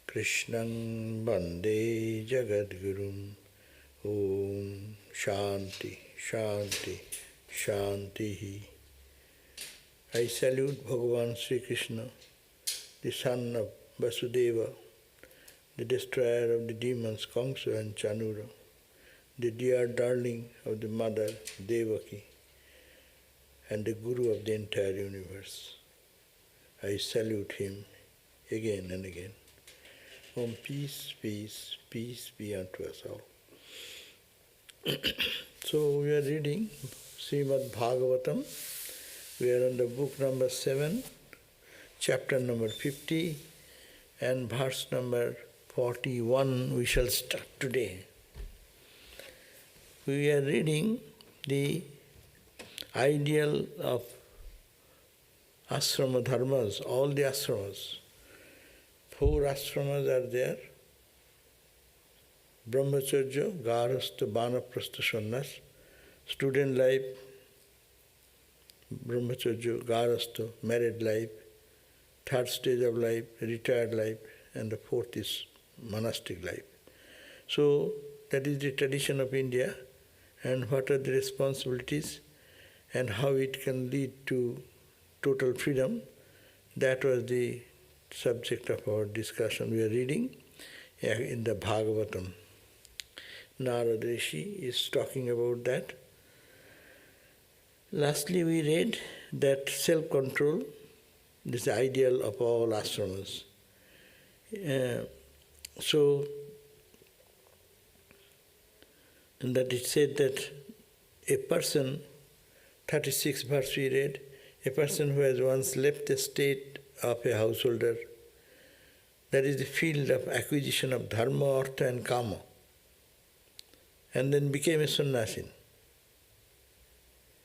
Krishnan Bande Jagadgurum. Om Shanti, Shanti, Shantihi. I salute Bhagavan Sri Krishna, the son of Vasudeva, the destroyer of the demons Kamsa and Chanura, the dear darling of the mother Devaki, and the Guru of the entire universe. I salute him again and again. Om peace, peace, peace be unto us all. So we are reading Srimad Bhagavatam. We are on the book number 7, chapter number 50, and verse number 41 we shall start today. We are reading the ideal of ashrama dharmas, all the ashramas. 4 ashramas are there: Brahmacharya, Garastha, Vanaprastha, Sannyas, student life, Brahmacharya, Garastha, married life, 3rd stage of life, retired life, and the 4th is monastic life. So that is the tradition of India, and what are the responsibilities and how it can lead to total freedom. That was the subject of our discussion. We are reading in the Bhagavatam. Narada Rishi is talking about that. Lastly, we read that self-control is the ideal of all ashramas. And that it said that a person, 36th verse we read, a person who has once left the state of a householder, that is the field of acquisition of dharma, artha and kama, and then became a sannyasin,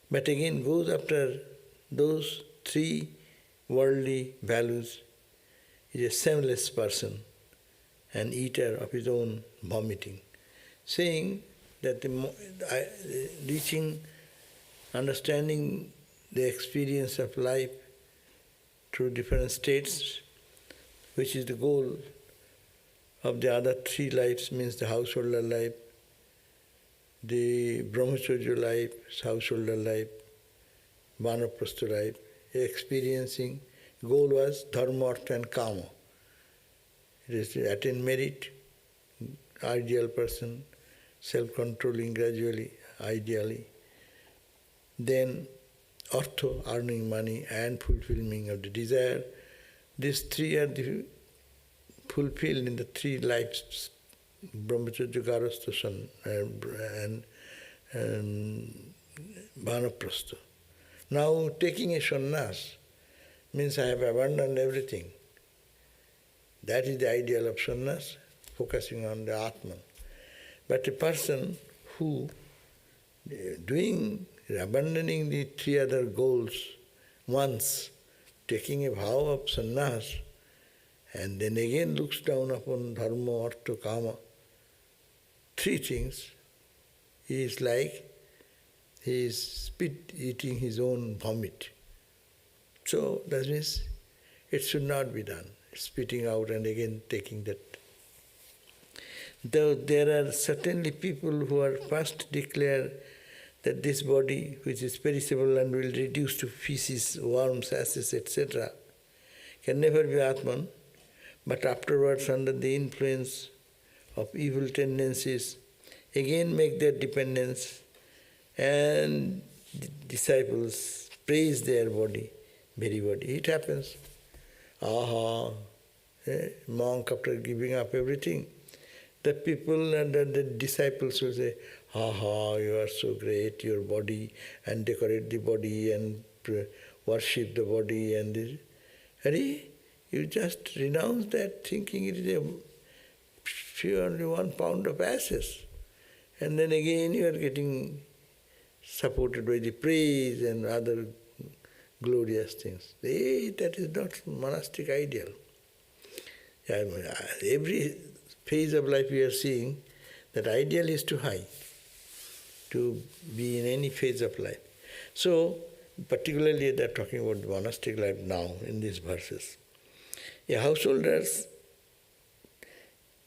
but again goes after those 3 worldly values, is a shameless person, an eater of his own vomiting, saying that reaching, understanding the experience of life through different states, which is the goal of the other 3 lives, means the householder life, the brahmacharya life, householder life, vanaprastha life, experiencing. Goal was dharma, artha and kama. It is to attain merit, ideal person, self-controlling gradually, ideally. Then artha, earning money, and fulfilling of the desire. These 3 are fulfilled in the 3 lives, Brahmacharya, Garastha, and Vanaprastha. Now taking a sannyas means I have abandoned everything. That is the ideal of sannyas, focusing on the Atman. But a person who abandoning the 3 other goals once, taking a vow of sannyas, and then again looks down upon dharma, artha, kama, 3 things, he is like he is eating his own vomit. So that means it should not be done, spitting out and again taking that. Though there are certainly people who are first declare that this body, which is perishable and will reduce to feces, worms, ashes, etc., can never be Atman, but afterwards, under the influence of evil tendencies, again make their dependence, and disciples praise their body, very body. It happens. Monk after giving up everything, the people and the disciples will say, you are so great, your body, and decorate the body and worship the body and this. You just renounce that, thinking it is only 1 pound of ashes. And then again you are getting supported by the praise and other glorious things. That is not monastic ideal. Every phase of life we are seeing, that ideal is too high to be in any phase of life. So, particularly they are talking about the monastic life now in these verses. A householder's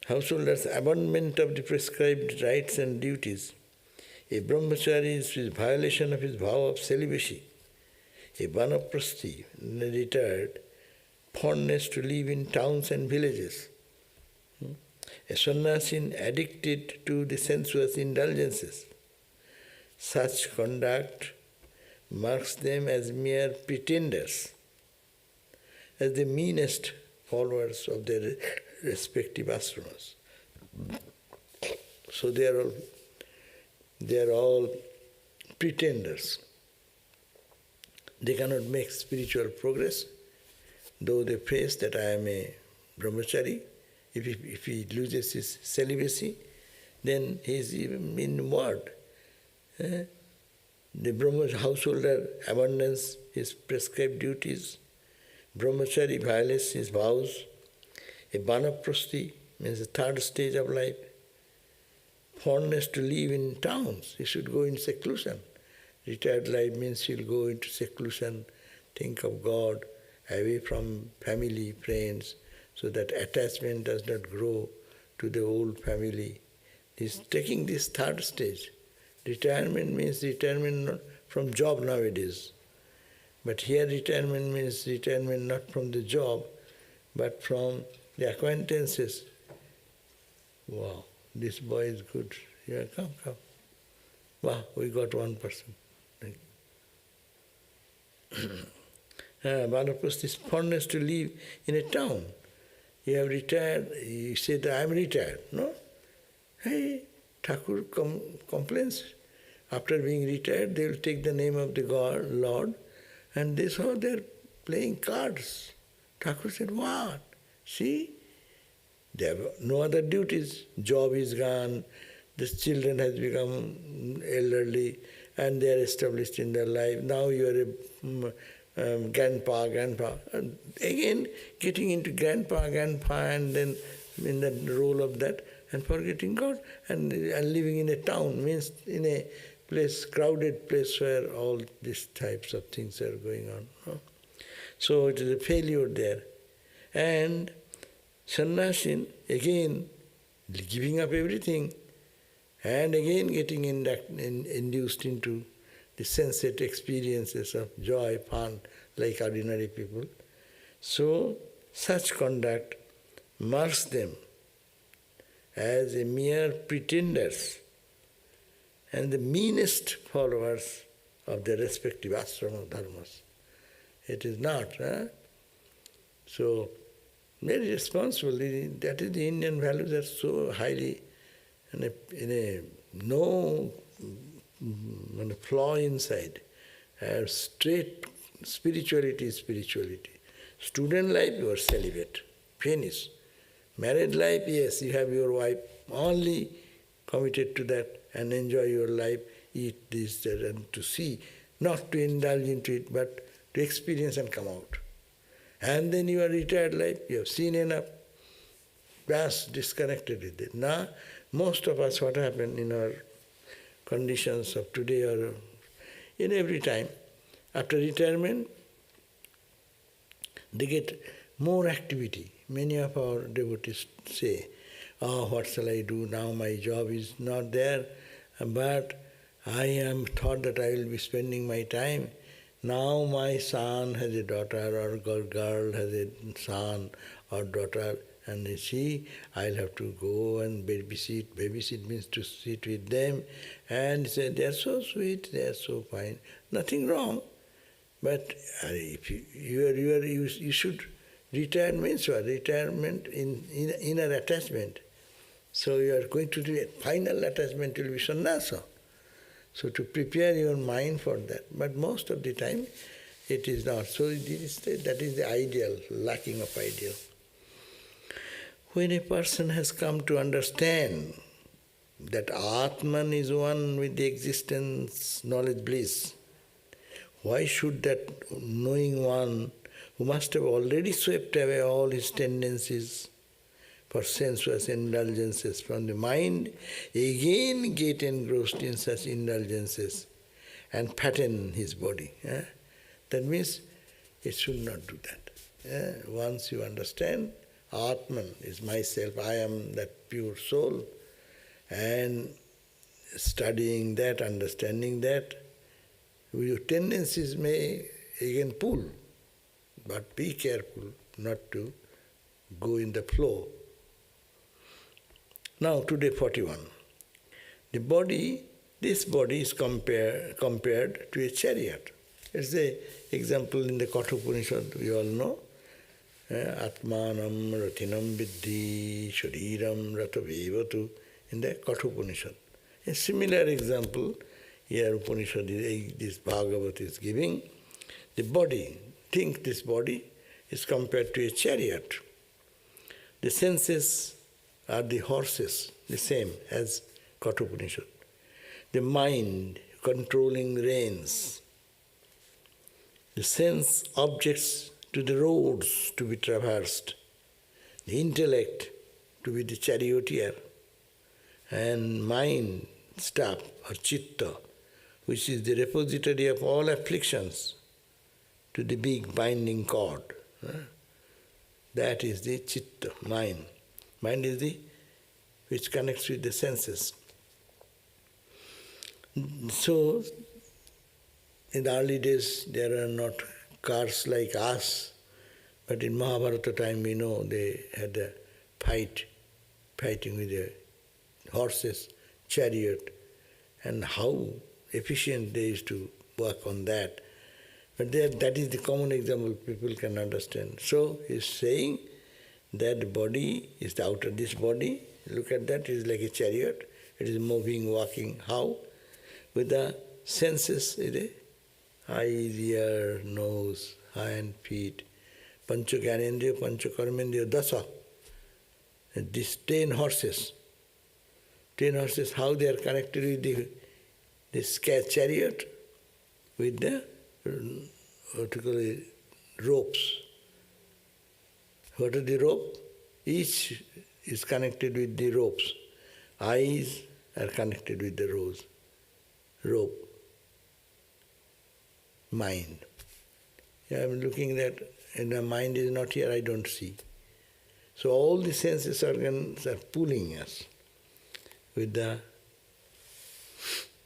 householder's abandonment of the prescribed rights and duties, a brahmachari's violation of his vow of celibacy, a vanaprasthi, retired, fondness to live in towns and villages, a sannyasin addicted to the sensuous indulgences. Such conduct marks them as mere pretenders, as the meanest followers of their respective ashramas. So they are all pretenders. They cannot make spiritual progress, though they face that I am a brahmachari. If he loses his celibacy, then he is even in what? The brahmachari householder abandons his prescribed duties. Brahmachari violates his vows. A vanaprasthi means the third stage of life. Fondness to live in towns. He should go in seclusion. Retired life means he'll go into seclusion, think of God, away from family, friends, so that attachment does not grow to the old family. He's taking this third stage. Retirement means retirement from job nowadays. But here retirement means retirement not from the job, but from the acquaintances. Wow, this boy is good. Yeah, come. Wow, we got one person. Vanaprasthi's fondness to live in a town. You have retired, you said, I am retired. No? Hey, Thakur complains. After being retired, they will take the name of the God, Lord, and they saw they're playing cards. Thakur said, what? See? They have no other duties. Job is gone, the children has become elderly, and they are established in their life. Now you are a grandpa. And again, getting into grandpa, and then in the role of that, and forgetting God, and living in a town, means in a place, crowded place where all these types of things are going on. No? So it is a failure there. And sannyasin, again, giving up everything, and again getting induced into the sensate experiences of joy, fun, like ordinary people. So, such conduct marks them as a mere pretenders and the meanest followers of their respective ashrama dharmas. It is not. So, very responsible. That is the Indian values are so highly in a no flaw inside. Straight spirituality is spirituality. Student life, you are celibate. Finish. Married life, yes, you have your wife, only committed to that and enjoy your life, eat this, that, and to see, not to indulge into it, but to experience and come out. And then your retired life, you have seen enough, just disconnected with it. Now, most of us, what happened in our conditions of today or in every time, after retirement, they get more activity. Many of our devotees say, oh, what shall I do now? My job is not there, but I am thought that I will be spending my time. Now my son has a daughter or girl has a son or daughter, and you see, I'll have to go and babysit. Babysit means to sit with them and say, they are so sweet, they are so fine. Nothing wrong. But if you should, retirement means what? Retirement in inner attachment. So you are going to do a final attachment will be sannyasa. So to prepare your mind for that. But most of the time it is not. So that is the ideal, lacking of ideal. When a person has come to understand that Atman is one with the existence, knowledge, bliss, why should that knowing one, who must have already swept away all his tendencies for sensuous indulgences from the mind, again get engrossed in such indulgences and fatten his body? That means it should not do that. Once you understand Atman is myself, I am that pure soul, and studying that, understanding that, your tendencies may again pull, but be careful not to go in the flow. Now, today 41. The body, this body is compared to a chariot. It's the example in the Kathopanishad, we all know. Atmanam rathinam viddhi shariram ratavevatu in the Kathopanishad. A similar example here Upanishad, this Bhagavatam is giving. The body, think this body is compared to a chariot. The senses are the horses, the same as Kathopanishad. The mind controlling the reins. The sense objects to the roads to be traversed. The intellect to be the charioteer. And mind, staff or chitta, which is the repository of all afflictions, to the big binding cord. That is the chitta, mind. Mind is the which connects with the senses. So, in the early days there are not cars like us, but in Mahabharata time we know they had a fighting with the horses, chariot, and how efficient they used to work on that. But that is the common example people can understand. So he is saying that the body is the outer, this body, look at that, it is like a chariot, it is moving, walking. How? With the senses, eyes, ear, nose, hand, feet, pancha gyanendriya, pancha karmendriya, dasa. And these 10 horses, how they are connected with this chariot? With the what you call it, ropes. What are the rope? Each is connected with the ropes. Eyes are connected with the rope. Mind. I am looking that, and the mind is not here, I don't see. So all the senses organs are pulling us with the.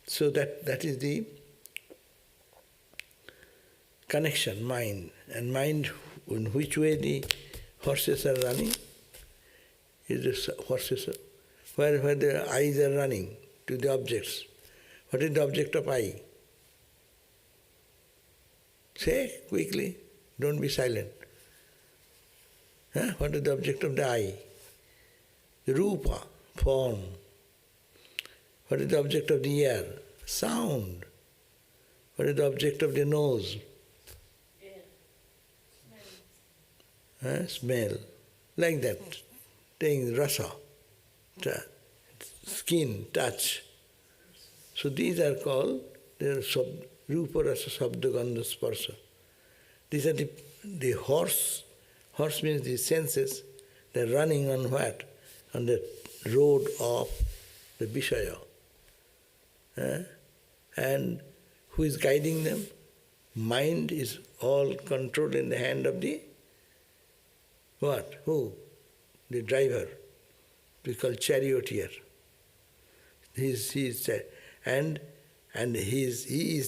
So that is the connection, mind. And mind, in which way the horses are running? Is the horses, where the eyes are running to the objects. What is the object of eye? Say quickly, don't be silent. What is the object of the eye? The rupa, form. What is the object of the ear? Sound. What is the object of the nose? Smell. Like that. Things, rasa, skin, touch. So these are called, they are rupa, rasa, sabda, gandha, sparsa. These are the horse. Horse means the senses. They are running on what? On the road of the Vishaya. And who is guiding them? Mind is all controlled in the hand of the what? Who? The driver. We call charioteer. He is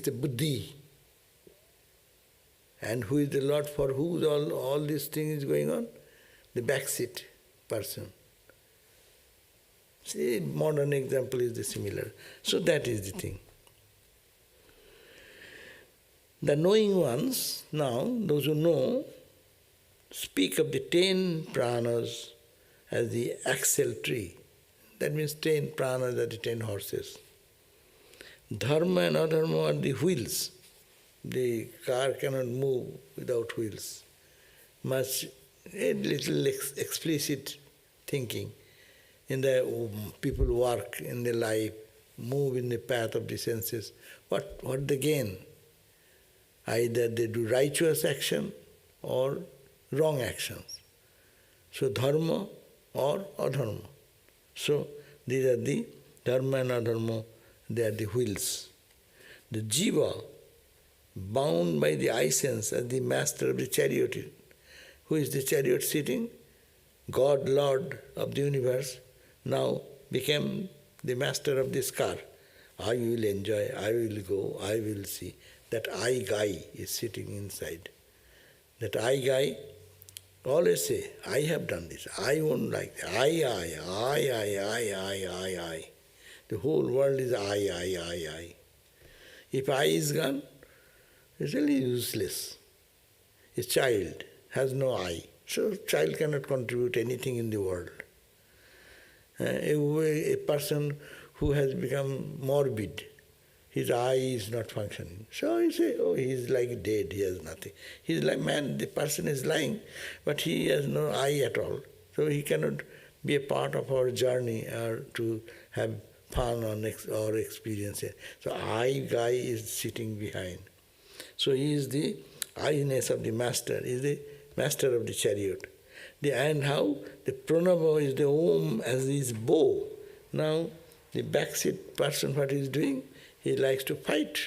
the buddhi. And who is the Lord, for who all this thing is going on? The backseat person. See, modern example is the similar. So that is the thing. The knowing ones, now, those who know, speak of the 10 pranas as the axle tree. That means 10 pranas are the 10 horses. Dharma and adharma are the wheels. The car cannot move without wheels. Much, a little explicit thinking. In the people work in their life, move in the path of the senses. What they gain? Either they do righteous action or wrong actions. So dharma or adharma. So these are the dharma and adharma, they are the wheels. The jiva, bound by the eye sense as the master of the chariot. Who is the chariot sitting? God, Lord of the universe, now became the master of this car. I will enjoy, I will go, I will see. That I guy is sitting inside. That I guy always say, I have done this, I won't like that. I. The whole world is I. If I is gone, it's really useless. A child has no I. So child cannot contribute anything in the world. A person who has become morbid, his eye is not functioning. So you say, oh, he is like dead, he has nothing. He is like man, the person is lying, but he has no eye at all. So he cannot be a part of our journey or to have fun or experience it. So I guy is sitting behind. So he is the I-ness of the master, is the master of the chariot. And how? The pranava is the Om as his bow. Now, the backseat person, what he is doing? He likes to fight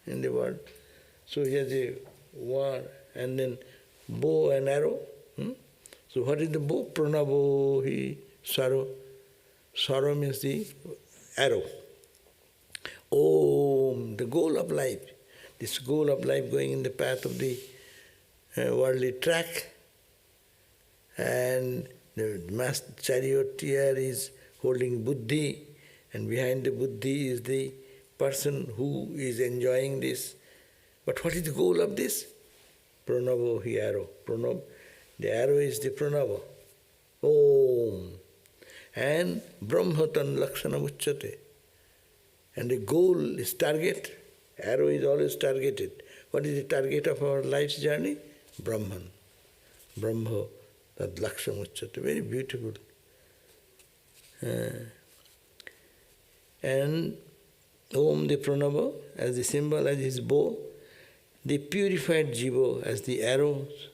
in the world. So he has a war and then bow and arrow. So what is the bow? Pranavo hi saro. Saro means the arrow. Om, the goal of life. This goal of life going in the path of the worldly track. And the master charioteer is holding buddhi, and behind the buddhi is the person who is enjoying this. But what is the goal of this? Pranavo hi arrow. Pranava. The arrow is the pranava. Om. And brahmatan lakshana uchyate. And the goal is target. Arrow is always targeted. What is the target of our life's journey? Brahman. Brahma. That lakshana uchyate. Very beautiful. And Om, the pranava, as the symbol, as his bow, the purified jiva as the arrows,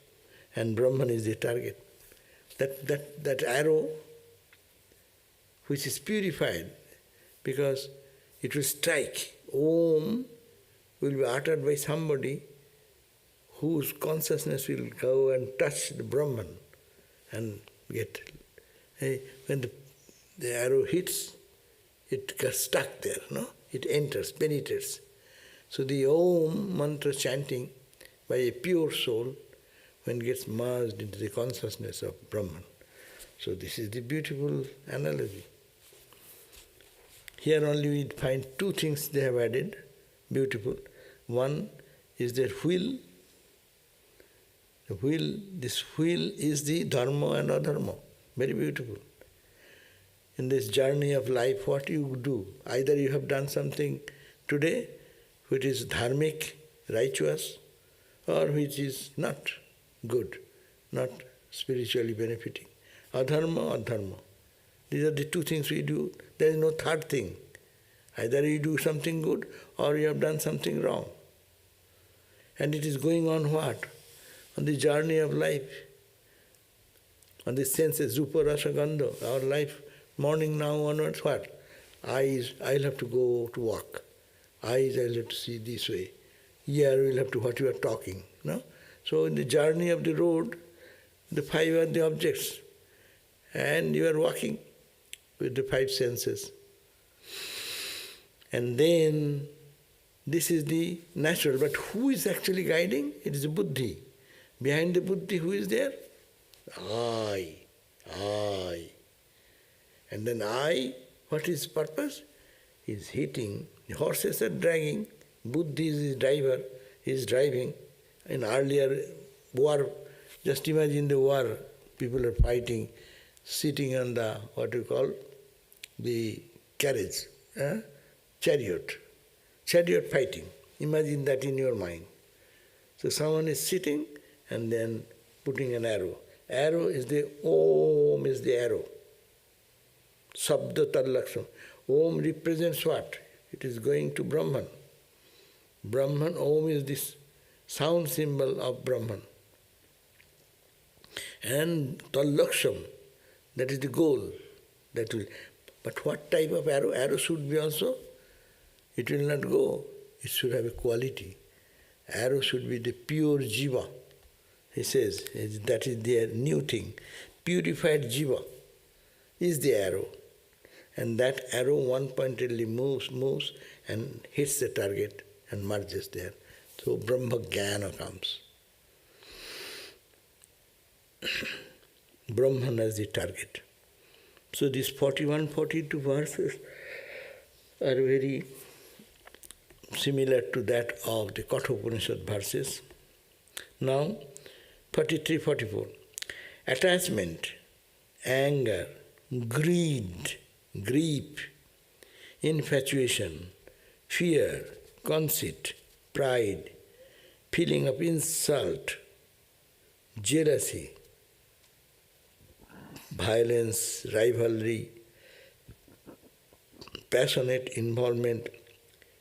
and Brahman is the target. That arrow, which is purified, because it will strike. Om will be uttered by somebody whose consciousness will go and touch the Brahman and get. When the arrow hits, it gets stuck there, no? It enters, penetrates. So the Om mantra chanting by a pure soul, when it gets merged into the consciousness of Brahman. So this is the beautiful analogy. Here only we find two things they have added, beautiful. One is their wheel. The wheel, this wheel is the dharma and adharma. Very beautiful. In this journey of life, what you do, either you have done something today which is dharmic, righteous, or which is not good, not spiritually benefiting. Adharma, adharma. These are the two things we do. There is no third thing. Either you do something good or you have done something wrong. And it is going on what? On the journey of life. On the senses, rupa, rasa, gandha, our life, morning now onwards, what? Eyes, I'll have to go to walk. Eyes, I'll have to see this way. Ear will have to what you are talking. No? So in the journey of the road, the five are the objects. And you are walking with the five senses. And then this is the natural. But who is actually guiding? It is the buddhi. Behind the buddhi, who is there? I. And then I, what is purpose? Is hitting. The horses are dragging. Buddhi is his driver. He is driving. In earlier war, just imagine the war. People are fighting, sitting on the, what you call, the carriage, chariot fighting. Imagine that in your mind. So someone is sitting and then putting an arrow. Arrow is the Om is the arrow. Sabda Tallaksham. Om represents what? It is going to Brahman. Brahman, Om is this sound symbol of Brahman. And Tallaksham, that is the goal. That will. But what type of arrow? Arrow should be also, it will not go. It should have a quality. Arrow should be the pure jiva. He says, that is their new thing. purified jiva is the arrow. And that arrow one-pointedly moves and hits the target and merges there. So Brahma Jnana comes. Brahman as the target. So these 41, 42 verses are very similar to that of the Kathopanishad verses. Now, 43, 44. Attachment, anger, greed, grief, infatuation, fear, conceit, pride, feeling of insult, jealousy, violence, rivalry, passionate involvement,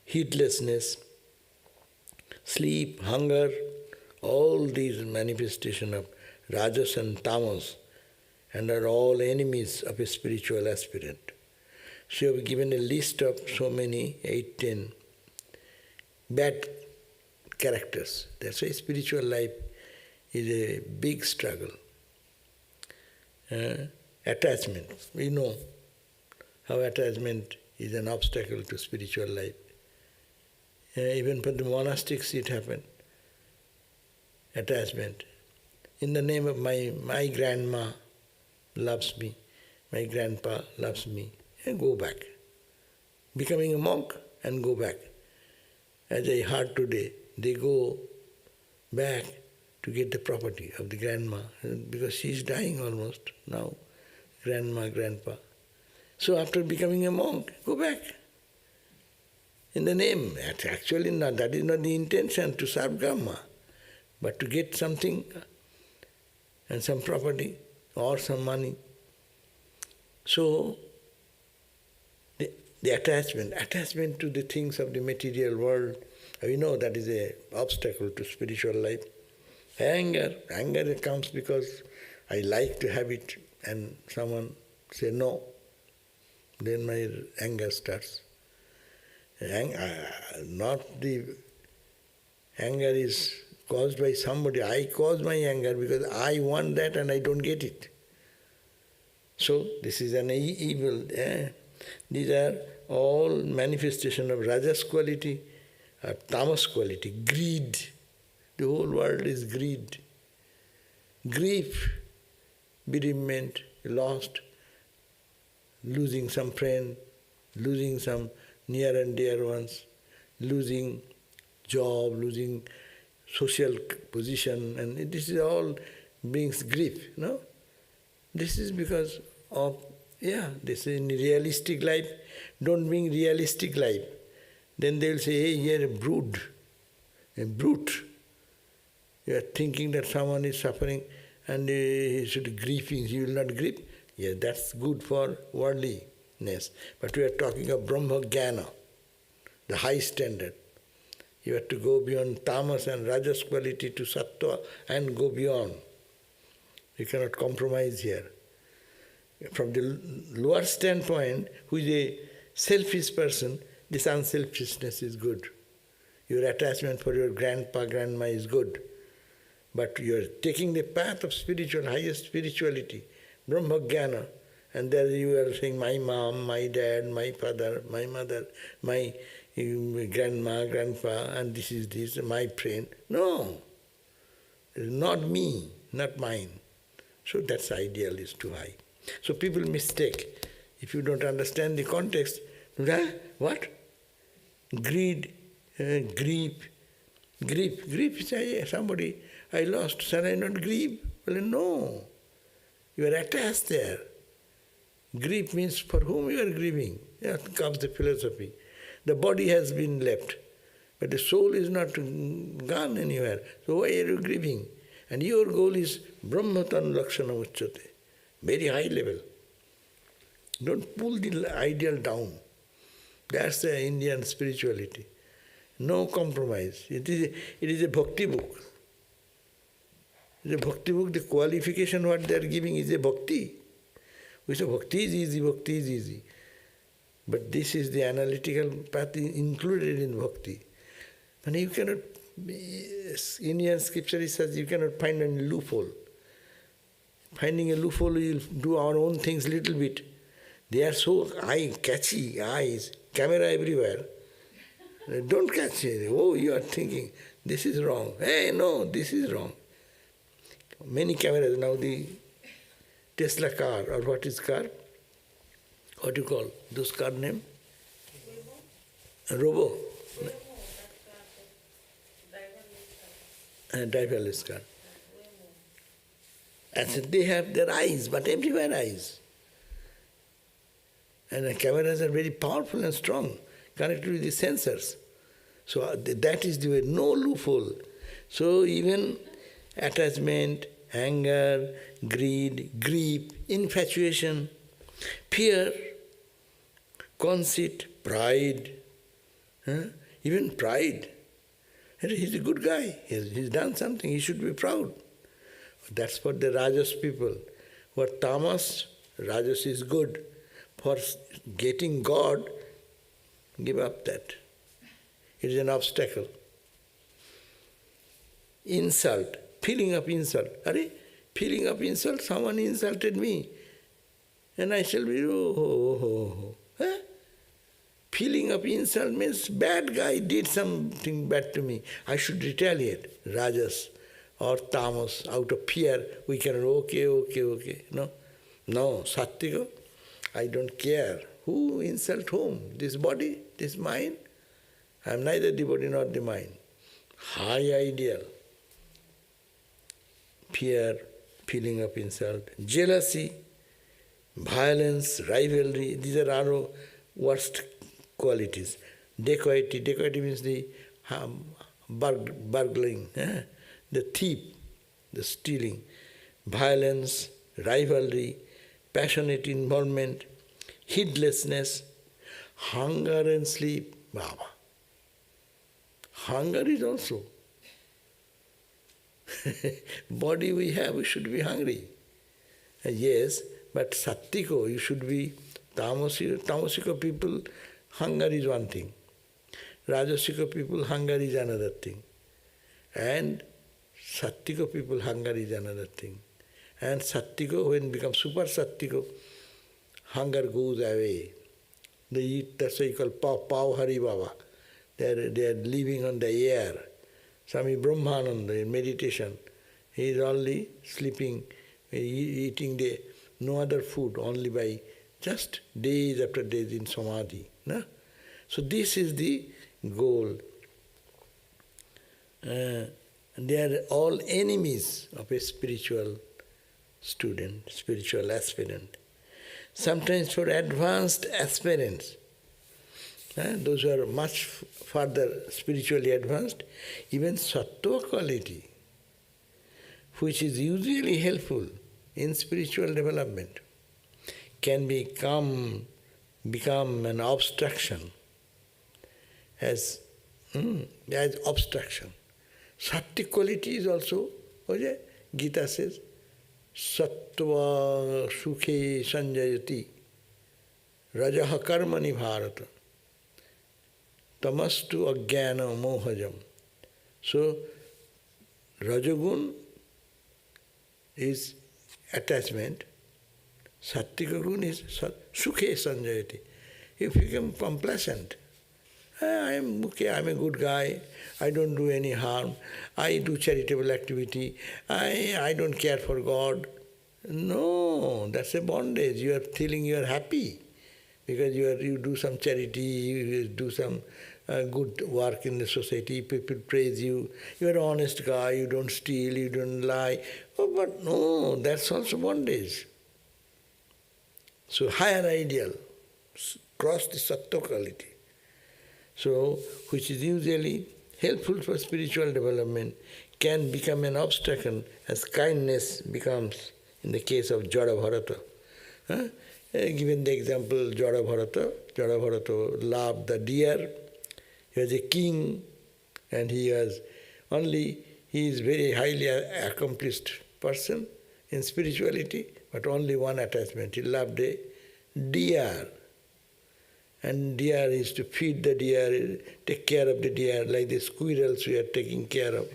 heedlessness, sleep, hunger, all these manifestations of rajas and tamas, and are all enemies of a spiritual aspirant. So you have given a list of so many, 8, 10 bad characters. That's why spiritual life is a big struggle. Attachment. We know how attachment is an obstacle to spiritual life. Even for the monastics it happened. Attachment. In the name of my grandma loves me, my grandpa loves me, and go back. Becoming a monk and go back. As I heard today, they go back to get the property of the grandma, because she is dying almost now, grandma, grandpa. So after becoming a monk, go back. In the name, actually not, that is not the intention to serve grandma, but to get something and some property or some money. So the attachment to the things of the material world, we know that is an obstacle to spiritual life. Anger comes because I like to have it and someone say no, then my anger starts. Not the anger is caused by somebody. I cause my anger because I want that and I don't get it. So this is an evil. These are all manifestation of rajas quality or tamas quality, greed. The whole world is greed. Grief, bereavement, lost, losing some friend, losing some near and dear ones, losing job, losing social position, and this is all brings grief, no? This is because of, this is in realistic life. Don't bring realistic life. Then they will say, hey, you're a brute. You are thinking that someone is suffering and he should grieving, he will not grieve. Yes, that's good for worldliness. But we are talking of Brahma Jnana, the high standard. You have to go beyond tamas and rajas quality to sattva and go beyond. You cannot compromise here. From the lower standpoint, who is a selfish person, this unselfishness is good. Your attachment for your grandpa, grandma is good. But you are taking the path of spiritual, highest spirituality, Brahma Jnana, and there you are saying, my mom, my dad, my father, my mother, my grandma, grandpa, and this is this, my friend. No, not me, not mine. So that's ideal is too high. So people mistake. If you don't understand the context, what? Greed, grief. Grief is somebody, I lost, shall I not grieve? Well, no. You are attached there. Grief means for whom you are grieving. That comes the philosophy. The body has been left, but the soul is not gone anywhere. So why are you grieving? And your goal is Brahmatan Lakshana Uchyate, very high level. Don't pull the ideal down. That's the Indian spirituality. No compromise. It is a bhakti book. The bhakti book, the qualification what they are giving is a bhakti. We say bhakti is easy. But this is the analytical path included in bhakti. And you cannot, Indian scripture says you cannot find any loophole. Finding a loophole, we'll do our own things little bit. They are so catchy eyes, camera everywhere. Don't catch it. Oh, you are thinking, this is wrong. Hey, no, this is wrong. Many cameras now, the Tesla car, or what is car? What do you call those car name? Robo. Driverless car. And so they have their eyes, but everywhere eyes. And the cameras are very powerful and strong, connected with the sensors. So that is the way, no loophole. So even attachment, anger, greed, grief, infatuation, fear, conceit, pride, even pride. He's a good guy, he's done something, he should be proud. That's for the Rajas people. For Tamas, Rajas is good. For getting God, give up that. It is an obstacle. Insult, feeling of insult. Feeling of insult, someone insulted me. And I shall be, Feeling of insult means bad guy did something bad to me. I should retaliate. Rajas or tamas, out of fear, we can, okay. No, sattvika, I don't care. Who insult whom? This body, this mind? I am neither the body nor the mind. High ideal. Fear, feeling of insult, jealousy, violence, rivalry, these are our worst qualities. Dacoity means the burgling, the thief, the stealing, violence, rivalry, passionate involvement, heedlessness, hunger and sleep. Baba. Hunger is also. Body we have, we should be hungry. Yes, but sattiko, you should be tamasika people, hunger is one thing. Rajasika people, hunger is another thing. And sattika people, hunger is another thing. And sattiko, when becomes super sattiko, hunger goes away. They eat, that's why you call Pav Hari Baba. They are living on the air. Swami Brahmananda in meditation, he is only sleeping, eating no other food, only by just days after days in samadhi. No? So this is the goal. They are all enemies of a spiritual student, spiritual aspirant. Sometimes for advanced aspirants, those who are much further spiritually advanced, even sattva quality, which is usually helpful in spiritual development, can become an obstruction as obstruction. Sattva quality is also, Gita says, sattva sukhe sanjayati rajaha karmani bharata tamastu ajnana mohajam. So, Rajagun is attachment, Sattvika gun is sukhe sanjayati. You become complacent. I am okay, I am a good guy, I don't do any harm, I do charitable activity, I don't care for God. No, that's a bondage. You are feeling you are happy because you do some charity, you do some good work in the society, people praise you, you are an honest guy, you don't steal, you don't lie. Oh, but no, that's also bondage. So higher ideal, cross the sattva quality. So, which is usually helpful for spiritual development, can become an obstacle as kindness becomes in the case of Jada Bharata. Given the example, Jada Bharata loved the deer. He was a king and he is very highly accomplished person in spirituality, but only one attachment. He loved a deer. And deer is to feed the deer, take care of the deer, like the squirrels we are taking care of.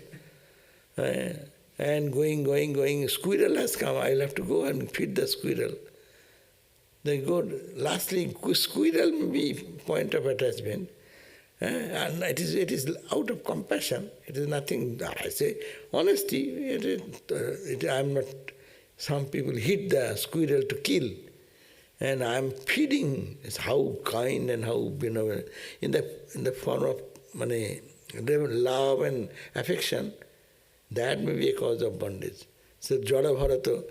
and going, squirrel has come, I'll have to go and feed the squirrel. They go, lastly, squirrel may be point of attachment, and it is out of compassion, it is nothing, I say, honesty, I'm not, some people hit the squirrel to kill, and I'm feeding, it's how kind and how benevolent, in the form of love and affection, that may be a cause of bondage. So Jada Bharata,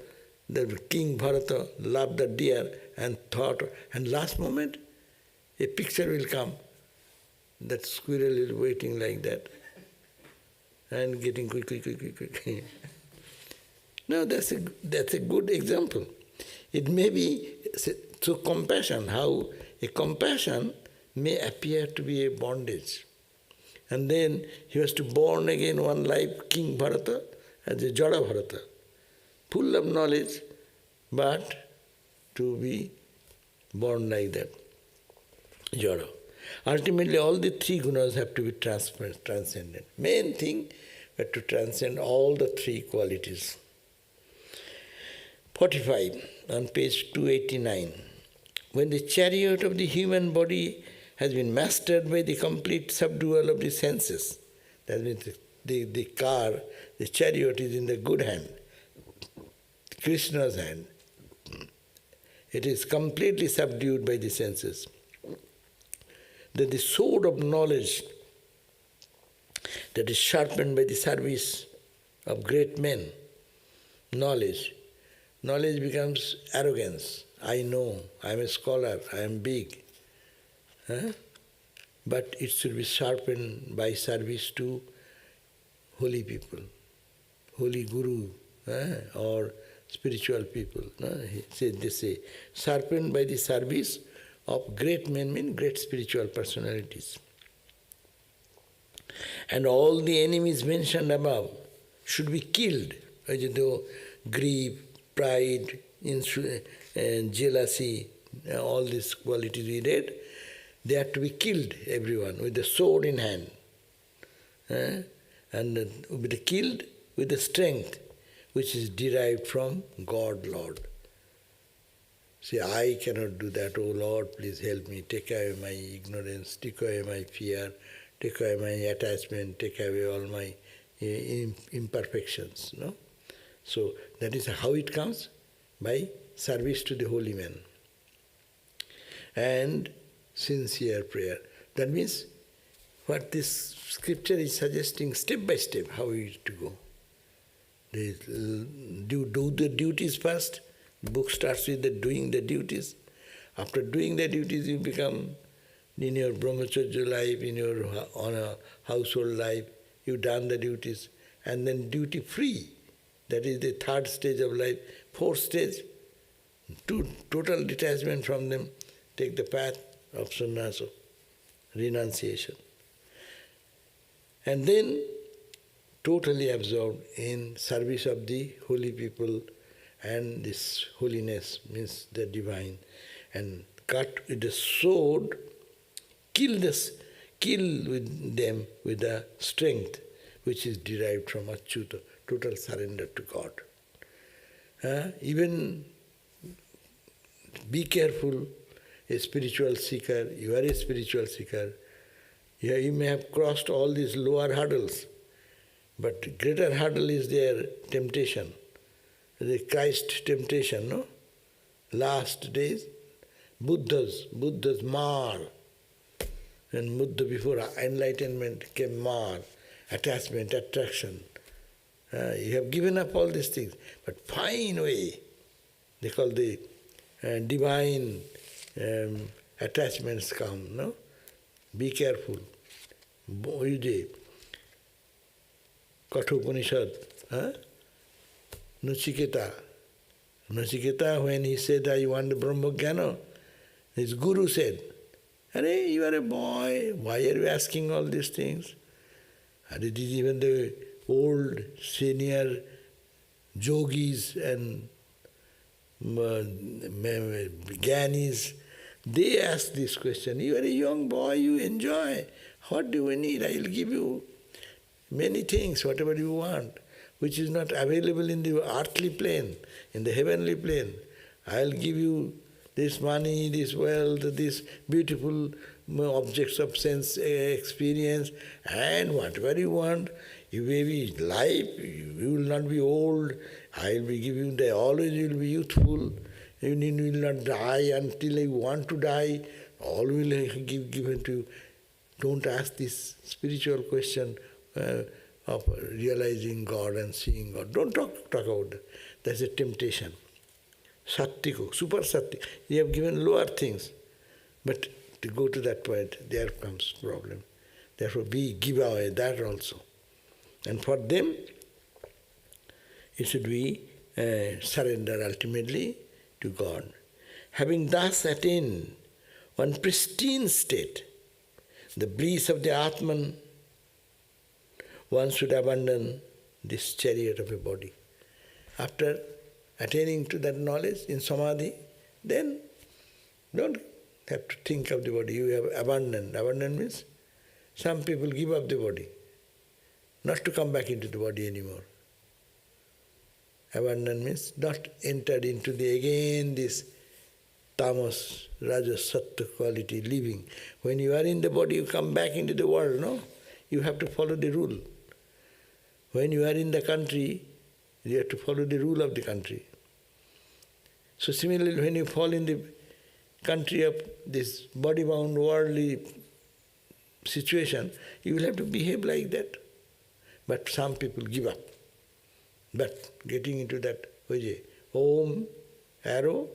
the King Bharata loved the deer and thought, and last moment a picture will come. That squirrel is waiting like that and getting quickly. No, that's a good example. It may be, so compassion, how a compassion may appear to be a bondage. And then he was to born again one life, King Bharata, as a Jada Bharata, full of knowledge, but to be born like that, Jada. Ultimately, all the three gunas have to be transcended. Main thing, we have to transcend all the three qualities. 45, on page 289. When the chariot of the human body has been mastered by the complete subdual of the senses, that means the car, the chariot is in the good hand, Krishna's hand. It is completely subdued by the senses. That the sword of knowledge that is sharpened by the service of great men, knowledge becomes arrogance. I know, I am a scholar, I am big. But it should be sharpened by service to holy people, holy guru, or spiritual people. They say, sharpened by the service of great men, mean great spiritual personalities. And all the enemies mentioned above should be killed, grief, pride, jealousy, all these qualities we read, they have to be killed, everyone, with the sword in hand. And be killed with the strength which is derived from God, Lord. Say, I cannot do that, oh Lord, please help me, take away my ignorance, take away my fear, take away my attachment, take away all my imperfections. No? So that is how it comes, by service to the holy man. And sincere prayer. That means what this scripture is suggesting step by step, how we need to go. Do the duties first. The book starts with doing the duties. After doing the duties, you become, in your brahmacharya life, in your household life, you've done the duties. And then duty free. That is the third stage of life. Fourth stage, total detachment from them. Take the path of sannyasa, renunciation. And then totally absorbed in service of the holy people, and this holiness means the divine. And cut with the sword, kill with them with the strength which is derived from Achyuta, total surrender to God. Even be careful, a spiritual seeker, you are a spiritual seeker. You may have crossed all these lower hurdles, but greater hurdle is their temptation, the Christ temptation, no? Last days, Buddha's mar. And Buddha before enlightenment came mar, attachment, attraction. You have given up all these things, but fine way, they call the divine attachments come, no? Be careful. Kathopanishad, Nachiketa, when he said, I want the Brahma Jnana, his guru said, Arey, you are a boy, why are you asking all these things? And it is even the old senior yogis and Gyanis, they ask this question, you are a young boy, you enjoy. What do we need? I will give you many things, whatever you want. which is not available in the earthly plane, in the heavenly plane. I'll give you this money, this wealth, these beautiful objects of sense experience, and whatever you want. You may be life, you will not be old. I will be giving you, always you will be youthful. You will not die until you want to die. All will give given to you. Don't ask this spiritual question of realizing God and seeing God. Don't talk about that. That's a temptation. Sattiko, super sattik. You have given lower things. But to go to that point, there comes problem. Therefore, we give away that also. And for them, it should be surrender ultimately to God. Having thus attained one pristine state, the bliss of the Atman, one should abandon this chariot of a body. After attaining to that knowledge in Samadhi, then don't have to think of the body. You have abandoned. Abandon means some people give up the body, not to come back into the body anymore. Abandon means not entered into this tamas, rajas, sattva quality living. When you are in the body, you come back into the world, no? You have to follow the rule. When you are in the country, you have to follow the rule of the country. So similarly, when you fall in the country of this body-bound worldly situation, you will have to behave like that. But some people give up. But getting into that, Om, arrow,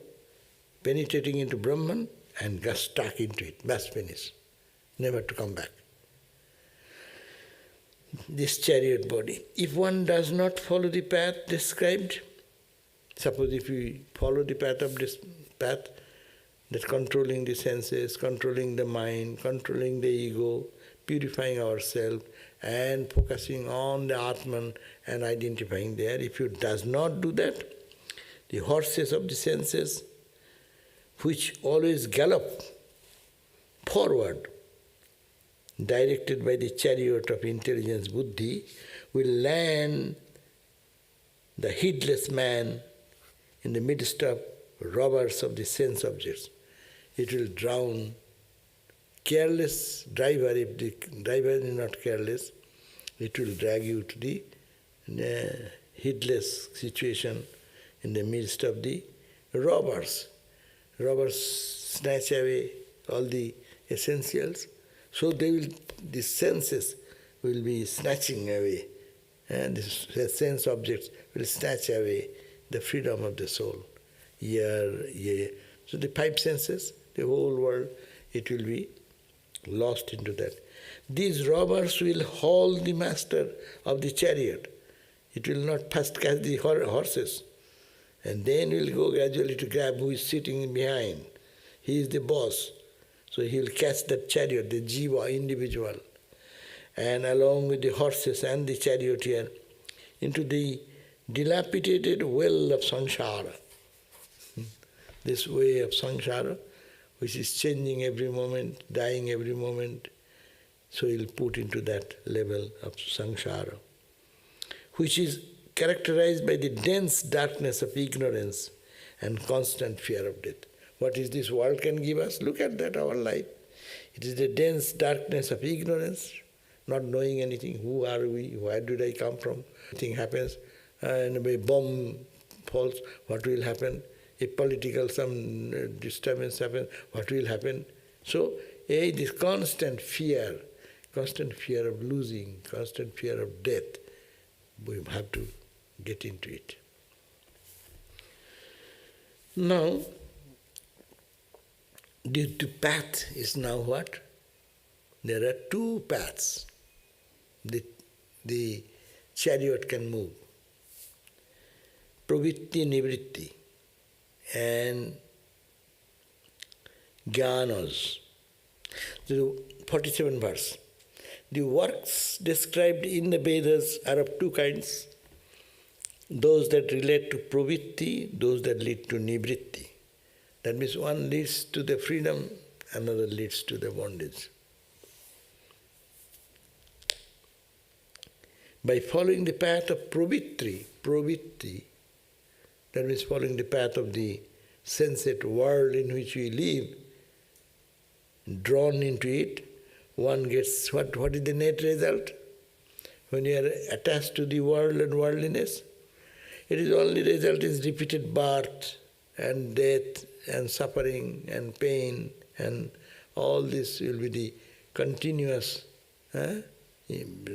penetrating into Brahman and got stuck into it, bas finish, never to come back. This chariot body. If one does not follow the path described, suppose if we follow the path of this path, that controlling the senses, controlling the mind, controlling the ego, purifying ourselves, and focusing on the Atman and identifying there. If you does not do that, the horses of the senses, which always gallop forward, directed by the chariot of intelligence, buddhi, will land the heedless man in the midst of robbers of the sense objects. It will drown careless driver. If the driver is not careless, it will drag you to the heedless situation in the midst of the robbers. Robbers snatch away all the essentials. So the senses will be snatching away, and the sense objects will snatch away the freedom of the soul. So the five senses, the whole world, it will be lost into that. These robbers will haul the master of the chariot. It will not first catch the horses, and then will go gradually to grab who is sitting behind. He is the boss. So he will catch that chariot, the jiva, individual, and along with the horses and the charioteer, into the dilapidated well of samsara. This way of samsara, which is changing every moment, dying every moment, so he will put into that level of samsara, which is characterized by the dense darkness of ignorance and constant fear of death. What is this world can give us? Look at that, our life. It is the dense darkness of ignorance, not knowing anything. Who are we? Where did I come from? Anything happens, and a bomb falls, what will happen? If political some disturbance happens, what will happen? So, this constant fear of losing, constant fear of death, we have to get into it. Now, the path is now what? There are two paths. The chariot can move. Pravitti, nivritti, and jnanas. The 47th verse. The works described in the Vedas are of two kinds. Those that relate to pravitti, those that lead to nivritti. That means one leads to the freedom, another leads to the bondage. By following the path of pravritti, that means following the path of the sensate world in which we live, drawn into it, one gets what is the net result? When you are attached to the world and worldliness, it is only result is repeated birth and death and suffering and pain, and all this will be the continuous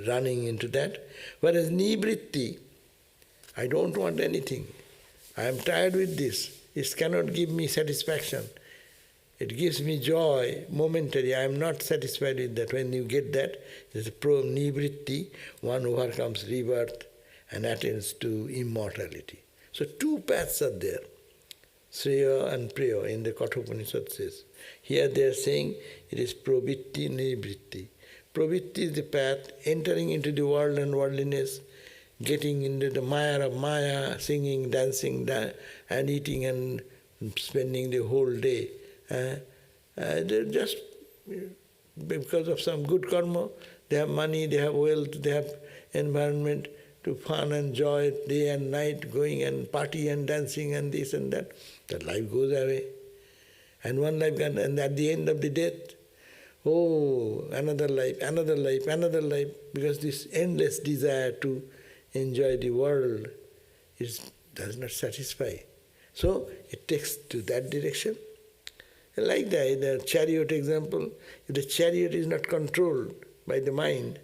running into that. Whereas nivritti, I don't want anything. I am tired with this. It cannot give me satisfaction. It gives me joy, momentary. I am not satisfied with that. When you get that, there's a nivritti, one overcomes rebirth and attains to immortality. So two paths are there. Sreya and Preya in the Kathopanishad says. Here they are saying it is pravritti, nivritti. Pravritti is the path, entering into the world and worldliness, getting into the mire of Maya, singing, dancing, and eating and spending the whole day. Just because of some good karma, they have money, they have wealth, they have environment to fun and joy day and night, going and party and dancing and this and that. That life goes away. And one life, and at the end of the death, oh, another life, another life, another life, because this endless desire to enjoy the world does not satisfy. So it takes to that direction. Like the chariot example, if the chariot is not controlled by the mind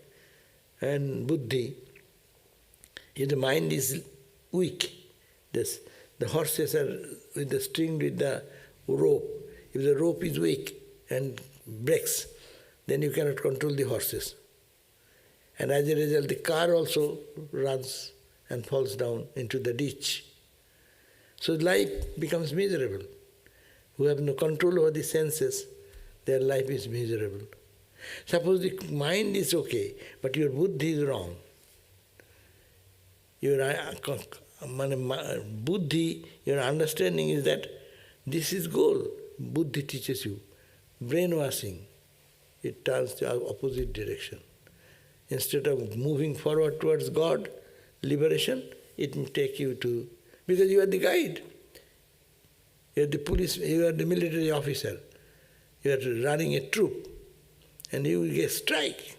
and buddhi, if the mind is weak, the horses are stringed with the rope. If the rope is weak and breaks, then you cannot control the horses. And as a result, the car also runs and falls down into the ditch. So life becomes miserable. Who have no control over the senses, their life is miserable. Suppose the mind is okay, but your buddhi is wrong. Your buddhi, your understanding is that this is goal. Buddhi teaches you. Brainwashing, it turns the opposite direction. Instead of moving forward towards God, liberation, it will take you to, because you are the guide. You are the police, you are the military officer. You are running a troop, and you will get strike.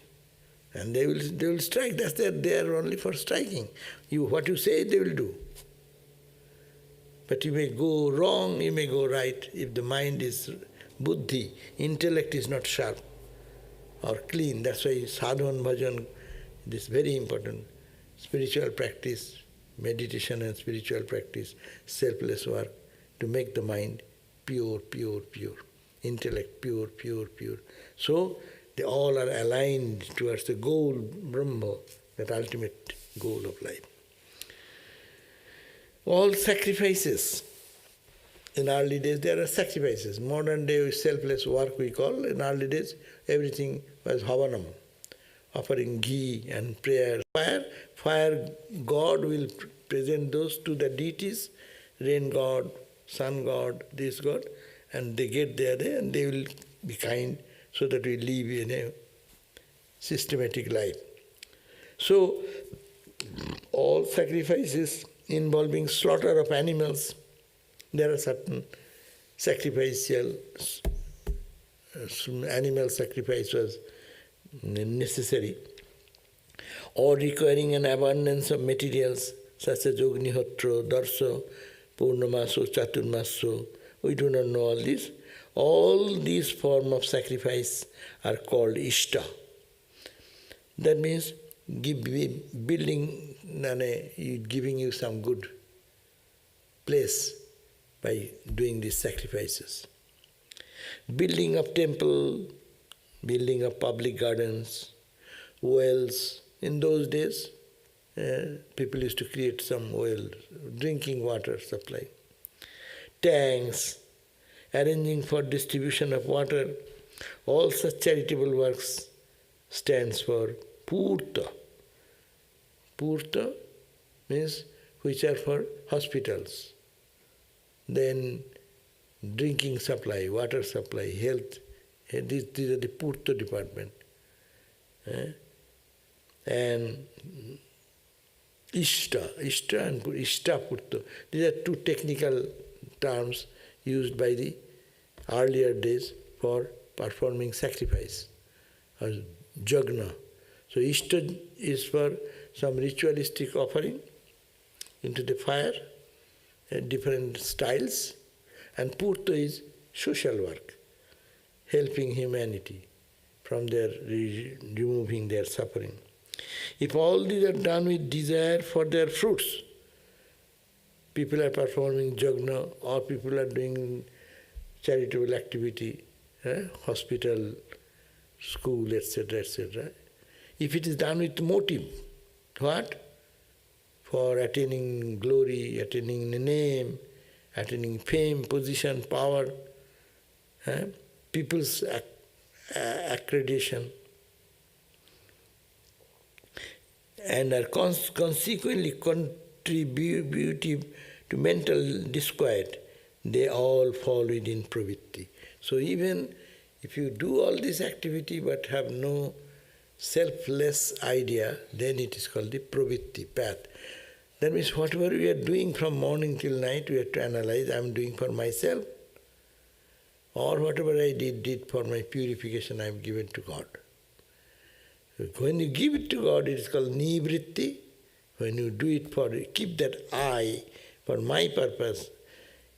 And they will strike. That's they are only for striking. What you say, they will do. But you may go wrong, you may go right, if the mind is buddhi, intellect is not sharp or clean. That's why sadhana bhajan, it is very important. Spiritual practice, meditation and spiritual practice, selfless work, to make the mind pure, pure, pure. Intellect pure, pure, pure. So they all are aligned towards the goal, Brahma, that ultimate goal of life. All sacrifices. In early days, there are sacrifices. Modern day selfless work we call. In early days, everything was havanam, offering ghee and prayer. Fire, God will present those to the deities, rain god, sun god, this god, and they get there and they will be kind so that we live in a systematic life. So, all sacrifices involving slaughter of animals, there are certain sacrificial, animal sacrifice was necessary, or requiring an abundance of materials such as Agnihotra, Darsa, Purnamaso, Chaturmaso. We do not know all this. All these forms of sacrifice are called Ishta. That means building, giving you some good place by doing these sacrifices. Building of temple, building of public gardens, wells. In those days, people used to create some well, drinking water supply. Tanks, arranging for distribution of water. All such charitable works stands for Purta. Purta means which are for hospitals. Then drinking supply, water supply, health. These are the Purta department. And Ishta and Ishtapurto. These are two technical terms used by the earlier days for performing sacrifice, or jagna. So Ishta is for some ritualistic offering into the fire, different styles, and Purto is social work, helping humanity from their removing their suffering. If all these are done with desire for their fruits, people are performing jagna or people are doing charitable activity, hospital, school, etc., etc. If it is done with motive, what? For attaining glory, attaining the name, attaining fame, position, power, people's accreditation, and are consequently contributive to mental disquiet, they all fall within pravitti. So even if you do all this activity but have no selfless idea, then it is called the pravitti path. That means whatever we are doing from morning till night, we have to analyze, I am doing for myself, or whatever I did for my purification, I have given to God. When you give it to God, it is called nivritti. When you do it for, keep that I for my purpose.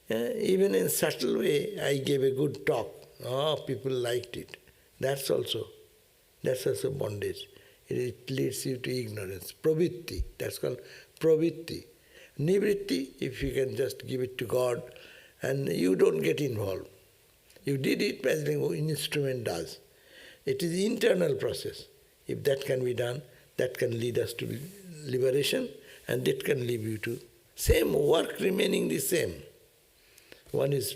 Even in subtle way, I gave a good talk. Oh, people liked it. That's also bondage. It leads you to ignorance. Pravitti, that's called pravitti. Nivritti, if you can just give it to God and you don't get involved. You did it as an instrument does. It is the internal process. If that can be done, that can lead us to liberation, and that can lead you to same work remaining the same. One is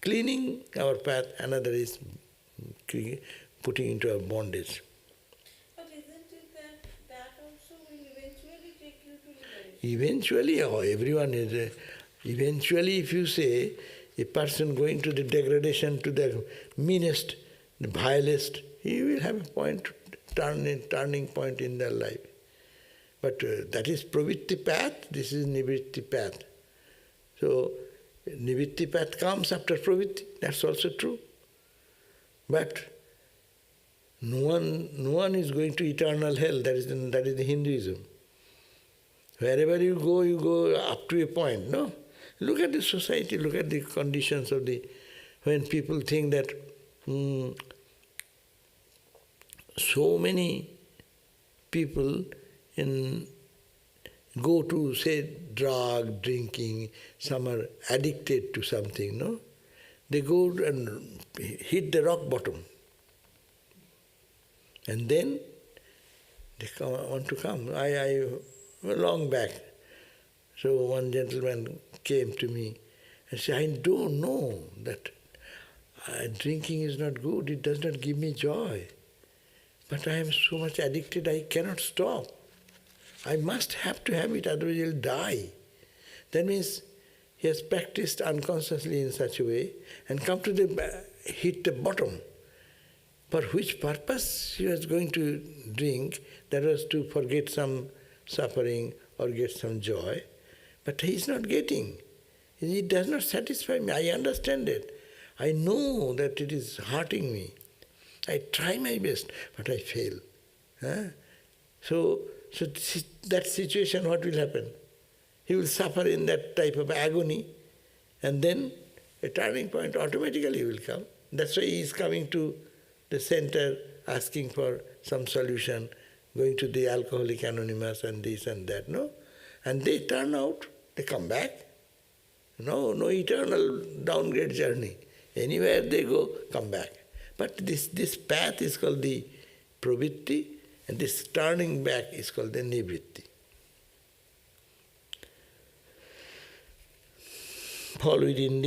cleaning our path, another is putting into our bondage. But isn't it that also will eventually take you to liberation? Eventually, everyone is... eventually, if you say a person going to the degradation, to the meanest, the vilest, he will have a point, turning point in their life. But that is pravitti path, this is nivritti path. So, nivritti path comes after pravitti, that's also true. But no one is going to eternal hell, that is the Hinduism. Wherever you go up to a point, no? Look at the society, look at the conditions of when people think that so many people go to, say, drug, drinking, some are addicted to something, no? They go and hit the rock bottom. And then they want to come. I long back, so one gentleman came to me and said, I don't know that drinking is not good, it does not give me joy. But I am so much addicted, I cannot stop. I must have to have it, otherwise I'll die. That means he has practiced unconsciously in such a way and come to hit the bottom. For which purpose he was going to drink, that was to forget some suffering or get some joy. But he is not getting. It does not satisfy me. I understand it. I know that it is hurting me. I try my best, but I fail. So that situation, what will happen? He will suffer in that type of agony, and then a turning point automatically will come. That's why he is coming to the center, asking for some solution, going to the Alcoholic Anonymous and this and that, no? And they turn out, they come back. No eternal downgrade journey. Anywhere they go, come back. But this path is called the pravitti, and this turning back is called the nivritti. Fall within